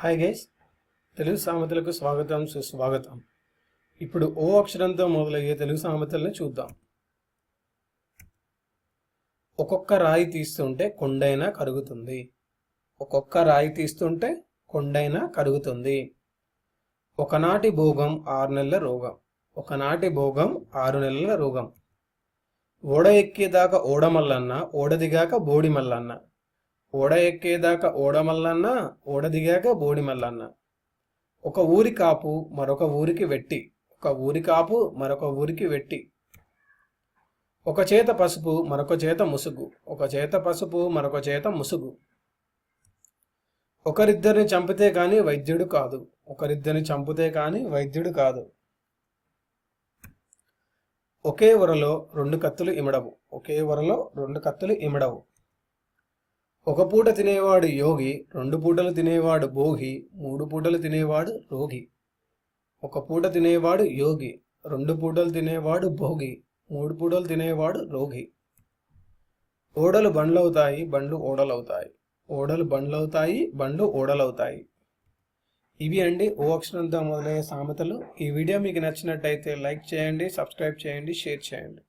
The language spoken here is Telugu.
హాయ్ గైస్, తెలుగు సామెతలకు స్వాగతం సుస్వాగతం. ఇప్పుడు ఓ అక్షరంతో మొదలయ్యే తెలుగు సామెతల్ని చూద్దాం. ఒక్కొక్క రాయి తీస్తుంటే కొండైనా కరుగుతుంది. ఒక్కొక్క రాయి తీస్తుంటే కొండైనా కరుగుతుంది. ఒకనాటి భోగం 6 నెలల రోగం. ఒకనాటి భోగం 6 నెలల రోగం. ఓడ ఎక్కేదాకా ఓడమల్లన్న, ఓడదిగాక బోడి మల్లన్న. ఓడ ఎక్కేదాకా ఓడమల్లన్న, ఓడదిగాక బోడి మల్లన్న. ఒక ఊరి కాపు మరొక ఊరికి వెట్టి. ఒక ఊరి కాపు మరొక ఊరికి వెట్టి. ఒక చేత పసుపు మరొక చేత ముసుగు. ఒక చేత పసుపు మరొక చేత ముసుగు. ఒకరిద్దరిని చంపితే కాని వైద్యుడు కాదు. ఒకరిద్దరిని చంపితే కాని వైద్యుడు కాదు. ఒకే వరలో 2 కత్తులు ఇమడవు. ఒకే వరలో 2 కత్తులు ఇమడవు. ఒక పూట తినేవాడు యోగి, 2 పూటలు తినేవాడు భోగి, 3 పూటలు తినేవాడు రోగి. ఒక పూట తినేవాడు యోగి, 2 పూటలు తినేవాడు భోగి, 3 పూటలు తినేవాడు రోగి. ఓడలు బండ్లవుతాయి, బండ్లు ఓడలవుతాయి. ఓడలు బండ్లవుతాయి, బండ్లు ఓడలవుతాయి. ఇవి అండి ఓ అక్షరంతో మొదలయ్యే సామెతలు. ఈ వీడియో మీకు నచ్చినట్టయితే లైక్ చేయండి, సబ్స్క్రైబ్ చేయండి, షేర్ చేయండి.